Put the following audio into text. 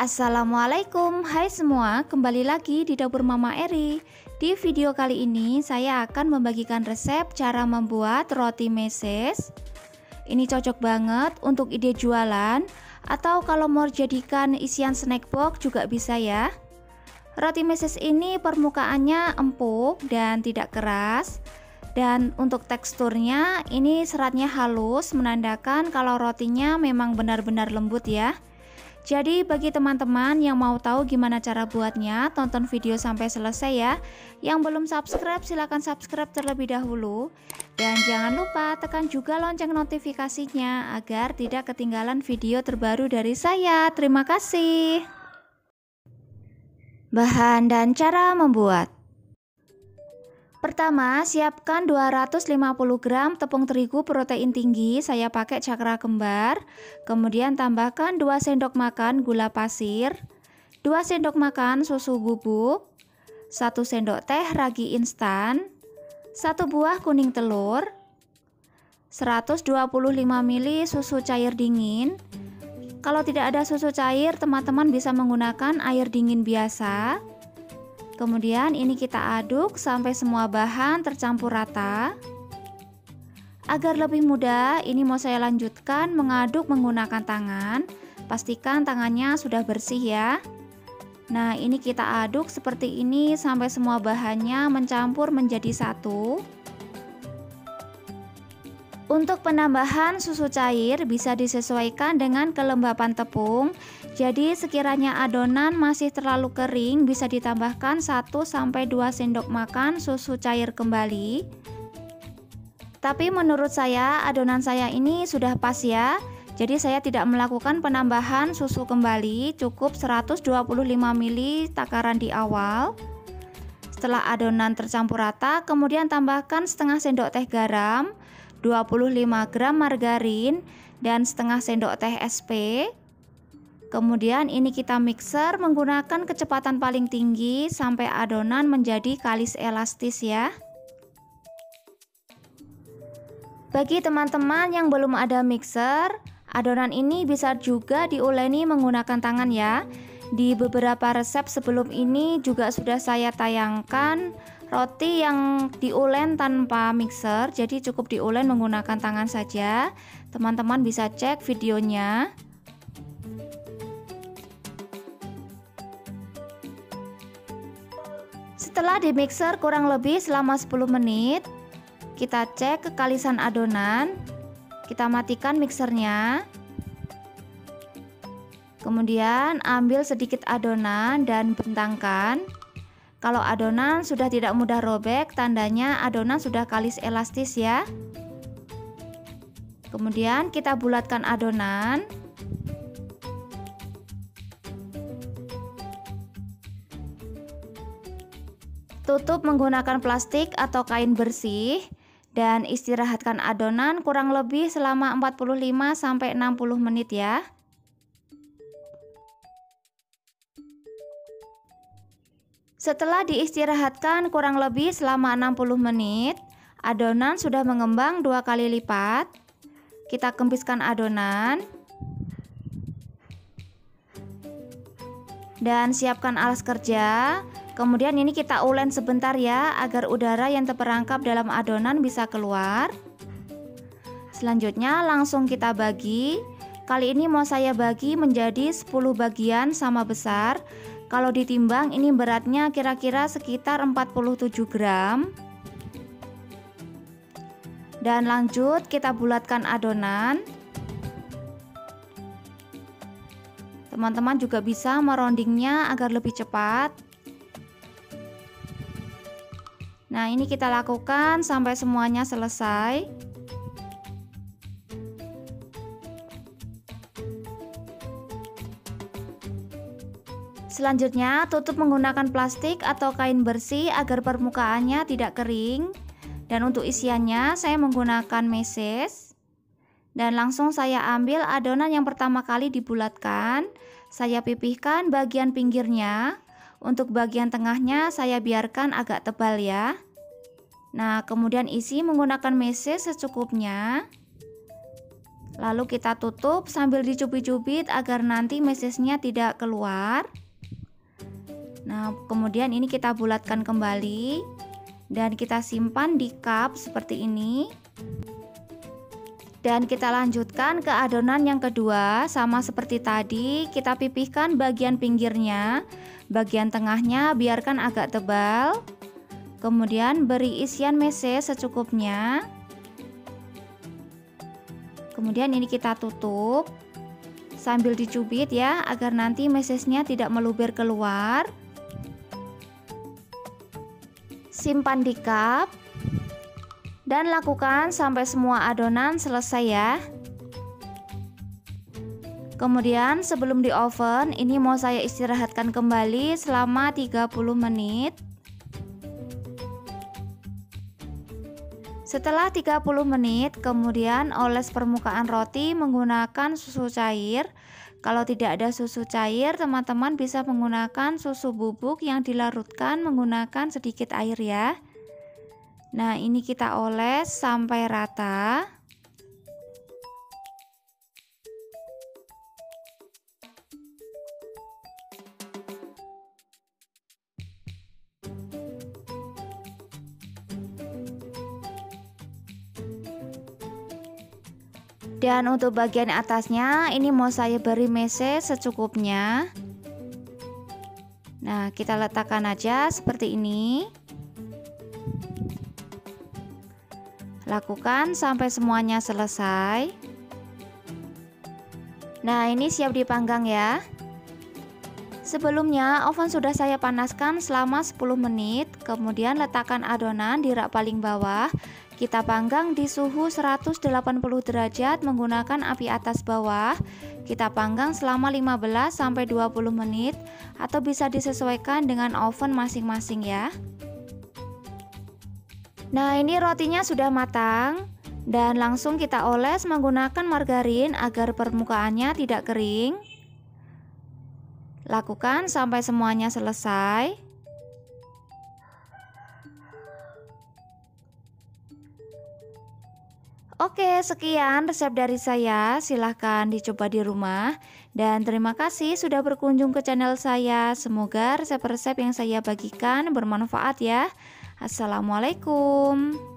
Assalamualaikum, hai semua, kembali lagi di dapur Mama Eri. Di video kali ini saya akan membagikan resep cara membuat roti meses. Ini cocok banget untuk ide jualan atau kalau mau jadikan isian snack box juga bisa ya. Roti meses ini permukaannya empuk dan tidak keras. Dan untuk teksturnya ini seratnya halus, menandakan kalau rotinya memang benar-benar lembut ya. Jadi bagi teman-teman yang mau tahu gimana cara buatnya, tonton video sampai selesai ya. Yang belum subscribe silahkan subscribe terlebih dahulu. Dan jangan lupa tekan juga lonceng notifikasinya agar tidak ketinggalan video terbaru dari saya. Terima kasih. Bahan dan cara membuat. Pertama, siapkan 250 gram tepung terigu protein tinggi, saya pakai cakra kembar. Kemudian tambahkan 2 sendok makan gula pasir, 2 sendok makan susu bubuk, 1 sendok teh ragi instan, 1 buah kuning telur, 125 ml susu cair dingin. Kalau tidak ada susu cair, teman-teman bisa menggunakan air dingin biasa. Kemudian ini kita aduk sampai semua bahan tercampur rata. Agar lebih mudah, ini mau saya lanjutkan mengaduk menggunakan tangan. Pastikan tangannya sudah bersih ya. Nah, ini kita aduk seperti ini sampai semua bahannya mencampur menjadi satu. Untuk penambahan susu cair bisa disesuaikan dengan kelembapan tepung. Jadi sekiranya adonan masih terlalu kering bisa ditambahkan 1-2 sendok makan susu cair kembali. Tapi menurut saya adonan saya ini sudah pas ya. Jadi saya tidak melakukan penambahan susu kembali, cukup 125 ml takaran di awal. Setelah adonan tercampur rata, kemudian tambahkan setengah sendok teh garam, 25 gram margarin, dan setengah sendok teh SP. Kemudian ini kita mixer menggunakan kecepatan paling tinggi sampai adonan menjadi kalis elastis ya. Bagi teman-teman yang belum ada mixer, adonan ini bisa juga diuleni menggunakan tangan ya. Di beberapa resep sebelum ini juga sudah saya tayangkan roti yang diulen tanpa mixer, jadi cukup diulen menggunakan tangan saja. Teman-teman bisa cek videonya. Setelah di mixer kurang lebih selama 10 menit, kita cek kekalisan adonan. Kita matikan mixernya. Kemudian ambil sedikit adonan dan bentangkan. Kalau adonan sudah tidak mudah robek, tandanya adonan sudah kalis elastis ya. Kemudian kita bulatkan adonan. Tutup menggunakan plastik atau kain bersih dan istirahatkan adonan kurang lebih selama 45-60 menit ya. Setelah diistirahatkan kurang lebih selama 60 menit, adonan sudah mengembang 2 kali lipat. Kita kempiskan adonan. Dan siapkan alas kerja. Kemudian ini kita ulen sebentar ya, agar udara yang terperangkap dalam adonan bisa keluar. Selanjutnya langsung kita bagi. Kali ini mau saya bagi menjadi 10 bagian sama besar. Kalau ditimbang ini beratnya kira-kira sekitar 47 gram. Dan lanjut kita bulatkan adonan. Teman-teman juga bisa merondingnya agar lebih cepat. Nah, ini kita lakukan sampai semuanya selesai. Selanjutnya, tutup menggunakan plastik atau kain bersih agar permukaannya tidak kering. Dan untuk isiannya, saya menggunakan meses. Dan langsung saya ambil adonan yang pertama kali dibulatkan. Saya pipihkan bagian pinggirnya. Untuk bagian tengahnya saya biarkan agak tebal ya. Nah, kemudian isi menggunakan meses secukupnya. Lalu kita tutup sambil dicubit-cubit agar nanti mesesnya tidak keluar. Nah, kemudian ini kita bulatkan kembali dan kita simpan di cup seperti ini. Dan kita lanjutkan ke adonan yang kedua, sama seperti tadi, kita pipihkan bagian pinggirnya, bagian tengahnya biarkan agak tebal. Kemudian beri isian meses secukupnya. Kemudian ini kita tutup sambil dicubit ya, agar nanti mesesnya tidak meluber keluar. Simpan di cup dan lakukan sampai semua adonan selesai ya. Kemudian sebelum di oven, ini mau saya istirahatkan kembali selama 30 menit. Setelah 30 menit, kemudian oles permukaan roti menggunakan susu cair. Kalau tidak ada susu cair, teman-teman bisa menggunakan susu bubuk yang dilarutkan menggunakan sedikit air ya. Nah, ini kita oles sampai rata. Dan untuk bagian atasnya ini mau saya beri meses secukupnya. Nah, kita letakkan aja seperti ini. Lakukan sampai semuanya selesai. Nah, ini siap dipanggang ya. Sebelumnya oven sudah saya panaskan selama 10 menit. Kemudian letakkan adonan di rak paling bawah. Kita panggang di suhu 180 derajat menggunakan api atas bawah. Kita panggang selama 15-20 menit atau bisa disesuaikan dengan oven masing-masing ya. Nah, ini rotinya sudah matang dan langsung kita oles menggunakan margarin agar permukaannya tidak kering. Lakukan sampai semuanya selesai. Oke, sekian resep dari saya. Silahkan dicoba di rumah. Dan terima kasih sudah berkunjung ke channel saya. Semoga resep-resep yang saya bagikan bermanfaat ya. Assalamualaikum.